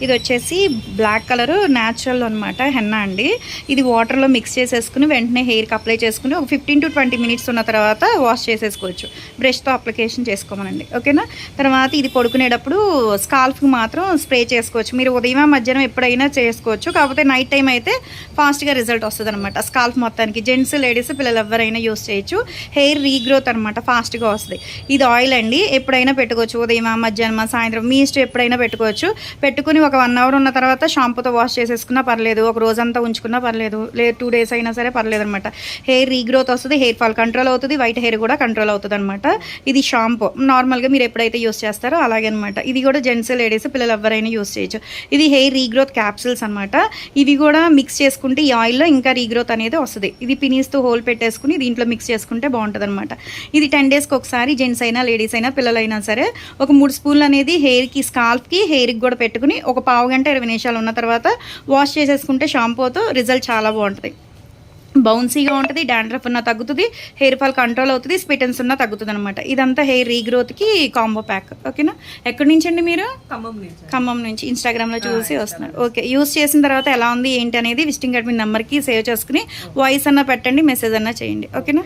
ఇది వచ్చేసి black colour natural అనమాట హెన్నా అండి. ఇది వాటర్లో మిక్స్ చేసేసుకుని వెంటనే హెయిర్కి అప్లై చేసుకుని ఒక 15 to 20 మినిట్స్ ఉన్న తర్వాత వాష్ చేసేసుకోవచ్చు. బ్రష్తో అప్లికేషన్ చేసుకోమనండి, ఓకేనా. తర్వాత ఇది పడుకునేటప్పుడు స్కాల్ఫ్కి మాత్రం స్ప్రే చేసుకోవచ్చు. మీరు ఉదయం మధ్యాహ్నం ఎప్పుడైనా చేసుకోవచ్చు, కాకపోతే నైట్ టైం అయితే ఫాస్ట్గా రిజల్ట్ వస్తుంది అనమాట. స్కాల్ఫ్ మొత్తానికి జెంట్స్ లేడీస్ పిల్లలు ఎవరైనా యూస్ చేయొచ్చు. హెయిర్ రీగ్రోత్ అనమాట ఫాస్ట్గా వస్తుంది. ఇది ఆయిల్ అండి, ఎప్పుడైనా పెట్టుకోవచ్చు. ఉదయం మధ్యాహ్నం సాయంత్రం మీ ఇష్టం ఎప్పుడైనా పెట్టుకోవచ్చు. పెట్టుకుని ఒక 1 hour ఉన్న తర్వాత షాంపూతో వాష్ చేసేసుకున్నా పర్లేదు, ఒక రోజంతా ఉంచుకున్నా పర్లేదు, లేదు 2 days అయినా సరే పర్లేదు అనమాట. హెయిర్ రీగ్రోత్ వస్తుంది, హెయిర్ ఫాల్ కంట్రోల్ అవుతుంది, వైట్ హెయిర్ కూడా కంట్రోల్ అవుతుంది అనమాట. ఇది షాంపూ నార్మల్గా మీరు ఎప్పుడైతే యూస్ చేస్తారో అలాగే అనమాట. ఇది కూడా జెంట్స్ లేడీస్ పిల్లలు ఎవరైనా యూస్ చేయొచ్చు. ఇది హెయిర్ రీగ్రోత్ క్యాప్సూల్స్ అనమాట. ఇవి కూడా మిక్స్ చేసుకుంటే ఈ ఆయిల్లో ఇంకా రీగ్రోత్ అనేది వస్తుంది. ఇది పినీస్తో హోల్ పెట్టేసుకుని దీంట్లో మిక్స్ చేసుకుంటే బాగుంటుంది అనమాట. ఇది 10 daysకి ఒకసారి జెంట్స్ అయినా లేడీస్ అయినా పిల్లలైనా సరే ఒక 3 స్పూన్లు అనేది హెయిర్కి స్కాల్ఫ్కి హెయిర్కి కూడా పెట్టుకుని ఒక 15 గంట 20 నిమిషాలు ఉన్న తర్వాత వాష్ చేసేసుకుంటే షాంపూతో రిజల్ట్ చాలా బాగుంటుంది. బౌన్సీగా ఉంటుంది, డాండ్రఫ్ ఉన్న తగ్గుతుంది, హెయిర్ ఫాల్ కంట్రోల్ అవుతుంది, స్పిటన్స్ ఉన్న తగ్గుతుంది అనమాట. ఇదంతా హెయిర్ రీగ్రోత్కి కాంబో ప్యాక్, ఓకేనా. ఎక్కడి నుంచి అండి మీరు? ఖమ్మం నుంచి. ఇన్స్టాగ్రామ్లో చూసి వస్తున్నారు, ఓకే. యూస్ చేసిన తర్వాత ఎలా ఉంది ఏంటి అనేది విజిటింగ్ కార్డ్ మీ నెంబర్కి సేవ్ చేసుకుని వాయిస్ అన్న పెట్టండి, మెసేజ్ అన్న చేయండి, ఓకేనా.